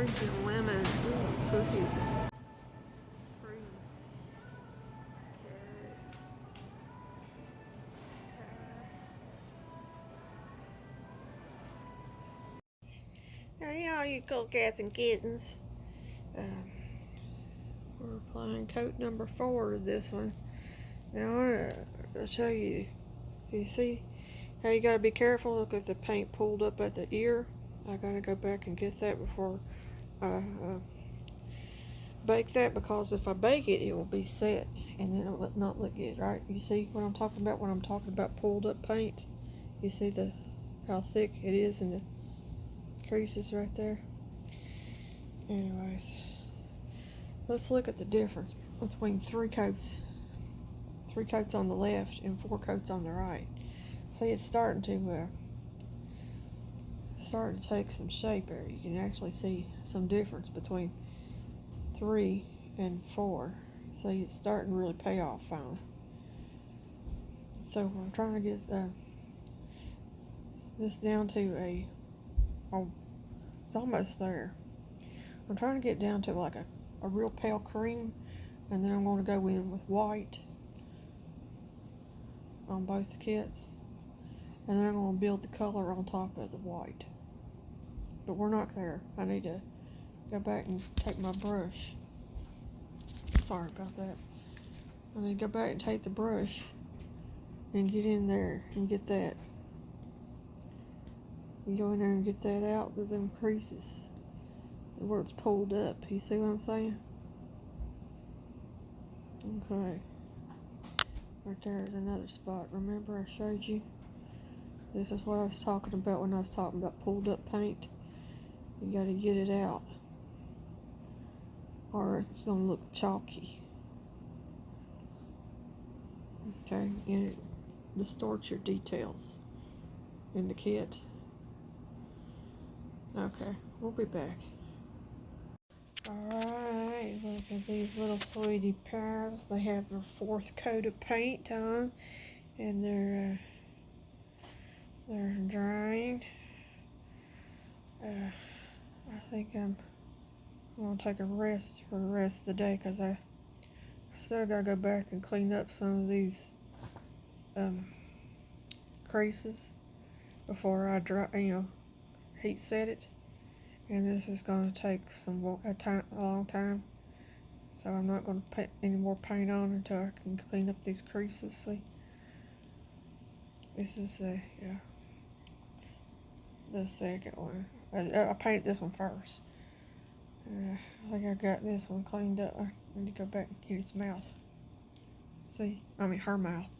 orange and lemon. Ooh, cookies. Free. Hey, all you cool cats and kittens. We're applying coat number 4 to this one. Now I want to show you. You see how you gotta be careful? Look at the paint pulled up at the ear. I gotta go back and get that before I bake that, because if I bake it, it will be set and then it will not look good, right? You see what I'm talking about when I'm talking about pulled up paint? You see how thick it is and the creases right there? Anyways, let's look at the difference between 3 coats on the left and 4 coats on the right. See, it's starting to take some shape here. You can actually see some difference between 3 and 4. See, it's starting to really pay off finally. So I'm trying to get this down to it's almost there. I'm trying to get down to like a real pale cream, and then I'm going to go in with white on both kits, and then I'm going to build the color on top of the white. But we're not there. I need to go back and take my brush. Sorry about that. I need to go back and take the brush and get in there and get that. You go in there and get that out with them creases where it's pulled up. You see what I'm saying? Okay. Right there is another spot. Remember I showed you? This is what I was talking about when I was talking about pulled up paint. You got to get it out, or it's going to look chalky. Okay, and it distorts your details in the kit. Okay, we'll be back. Alright, look at these little sweetie pies. They have their 4th coat of paint on, and they're drying. I think I'm gonna take a rest for the rest of the day, because I still gotta go back and clean up some of these creases before I dry, heat set it. And this is going to take a long time, so I'm not going to put any more paint on until I can clean up these creases. See, this is the second one. I painted this one first. I think I got this one cleaned up. I need to go back and get its mouth. See, I mean her mouth.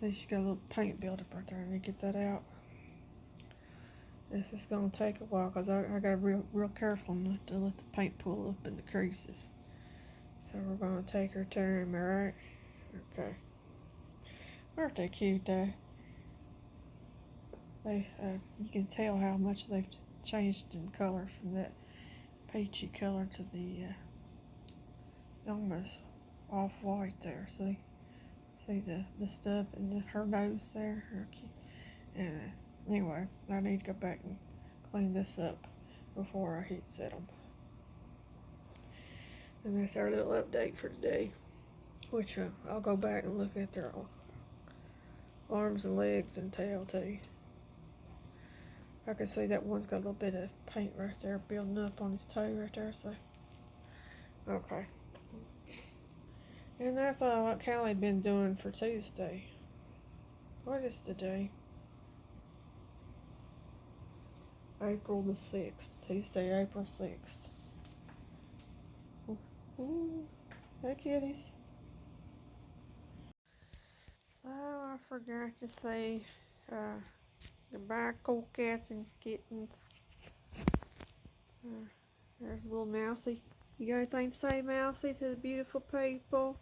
See, she got a little paint buildup right there. I need to get that out. This is going to take a while, because I got to be real careful not to let the paint pull up in the creases. So we're going to take our time, alright? Okay. Aren't they cute though? You can tell how much they've changed in color from that peachy color to the almost off-white there. See the stuff in her nose there? Okay. And anyway, I need to go back and clean this up before I heat set them. And that's our little update for today, which I'll go back and look at their arms and legs and tail too. I can see that one's got a little bit of paint right there building up on his toe right there, so okay. And that's what Callie been doing for Tuesday. What is today? April the 6th. Tuesday, April 6th. Ooh, hey kitties. So I forgot to say goodbye, cool cats and kittens. There's a little Mousy. You got anything to say, Mousy, to the beautiful people?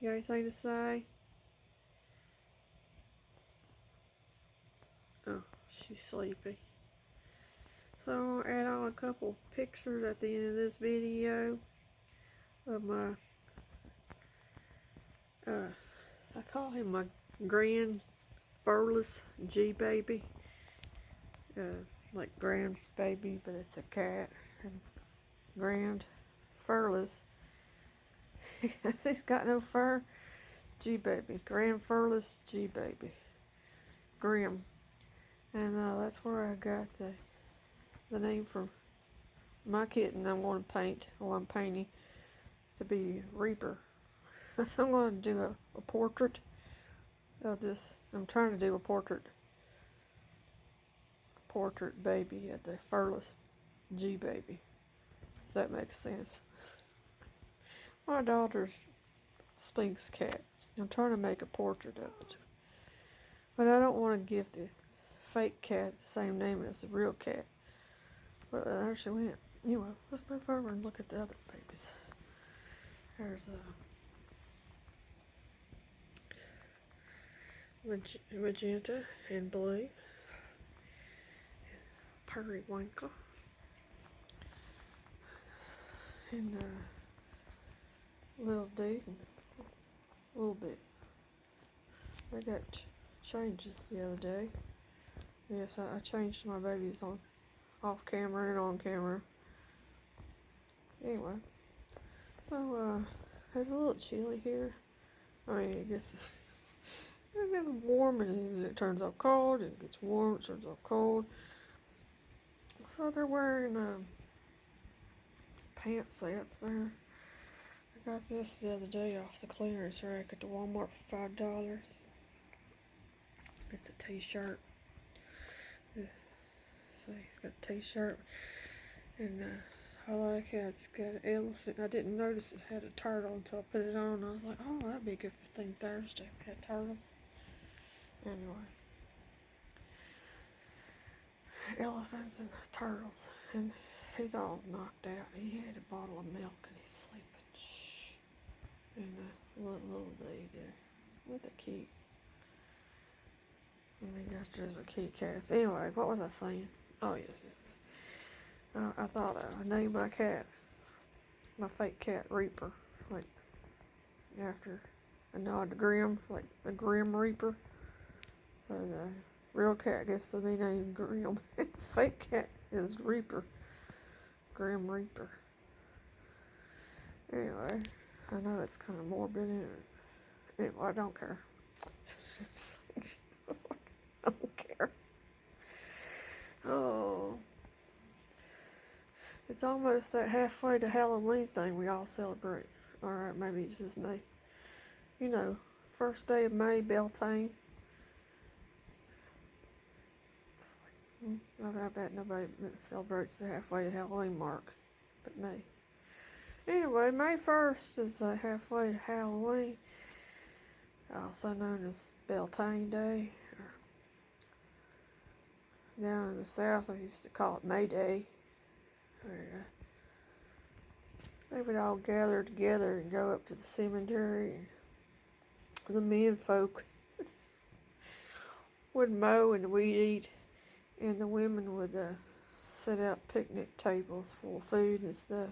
You got anything to say? Oh, she's sleepy. So I'm going to add on a couple pictures at the end of this video of my, I call him my grand furless G-baby. like grandbaby, but it's a cat. And grand furless. He's got no fur. G baby, grand furless G baby, Grim, and that's where I got the name from my kitten. I want to paint, or I'm painting, to be Reaper. So I'm going to do a portrait of this. I'm trying to do a portrait baby of the furless G baby, if that makes sense. My daughter's Sphinx cat. I'm trying to make a portrait of it, but I don't want to give the fake cat the same name as the real cat. But there she went. Anyway, let's move over and look at the other babies. There's magenta and blue, periwinkle, and little dude, a little bit. I got changes the other day. Yes, I changed my babies on off camera and on camera. Anyway, so it's a little chilly here. I mean, it gets warm and it turns out cold. It gets warm, it turns out cold. So they're wearing pant sets there. I got this the other day off the clearance rack at the Walmart for $5. It's a t-shirt. See, it's got a t-shirt, and I like it. It's got an elephant. I didn't notice it had a turtle until I put it on. I was like, oh, that'd be good for Thing Thursday. It had turtles. Anyway, elephants and turtles, and he's all knocked out. He had a bottle of milk and he's sleeping. Shh. And little dude there. What the cute. I mean, that's just a cute cats. Anyway, what was I saying? Oh, yes. I thought I named my cat, my fake cat, Reaper, like after a nod to Grim, like a Grim Reaper. So the real cat gets to be named Grim. Fake cat is Reaper, Grim Reaper. Anyway, I know it's kind of morbid. Anyway, I don't care. I don't care. Oh. It's almost that halfway to Halloween thing we all celebrate. Alright, maybe it's just me. You know, first day of May, Beltane. I bet nobody celebrates the halfway to Halloween mark but me. Anyway, May 1st is halfway to Halloween, also known as Beltane Day. Down in the South, they used to call it May Day. Where they would all gather together and go up to the cemetery. And the men folk would mow and weed eat, and the women would set out picnic tables full of food and stuff.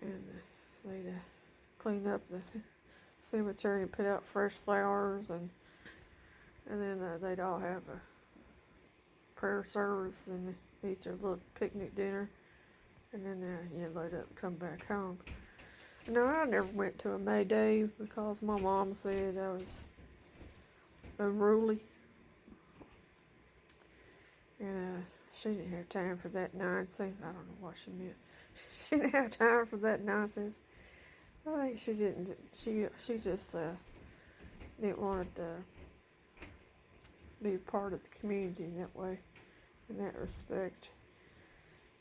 And they'd clean up the cemetery and put out fresh flowers, and then they'd all have a prayer service and eat their little picnic dinner, and then load up and come back home. No, I never went to a May Day because my mom said I was unruly, and she didn't have time for that nonsense. I don't know what she meant. She didn't have time for that nonsense. I think she didn't. She just didn't want to be a part of the community that way, in that respect.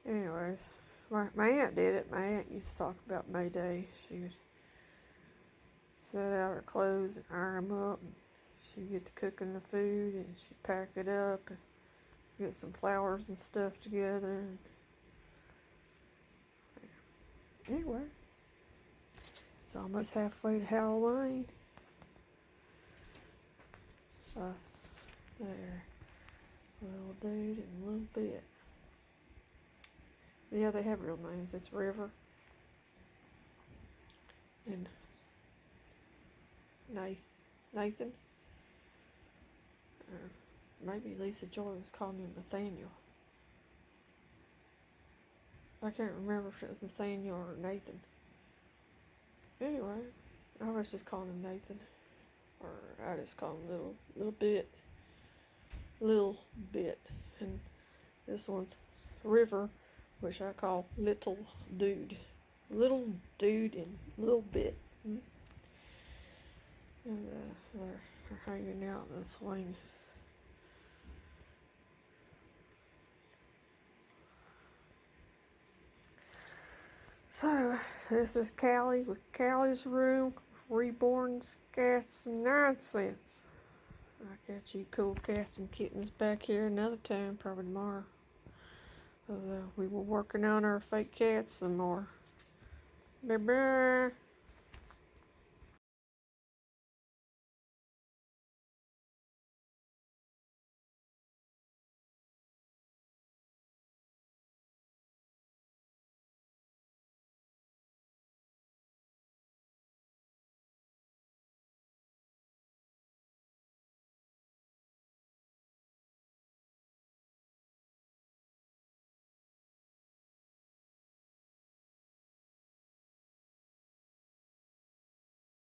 Anyways, my aunt did it. My aunt used to talk about May Day. She would set out her clothes and iron them up. And she'd get to cooking the food, and she'd pack it up and get some flowers and stuff together. And anyway, it's almost halfway to Halloween. There, little dude and a little bit. Yeah, they have real names. It's River and Nathan. Maybe Lisa Joy was calling him Nathaniel. I can't remember if it was Nathaniel or Nathan. Anyway, I was just calling him Nathan. Or I just call him little bit. Little bit. And this one's River, which I call Little Dude. Little Dude and Little Bit. And they're hanging out in the swing. So, this is Callie with Callie's Room, Reborn Cats and Nonsense. I'll catch you cool cats and kittens back here another time, probably tomorrow. We were working on our fake cats some more. Bye-bye.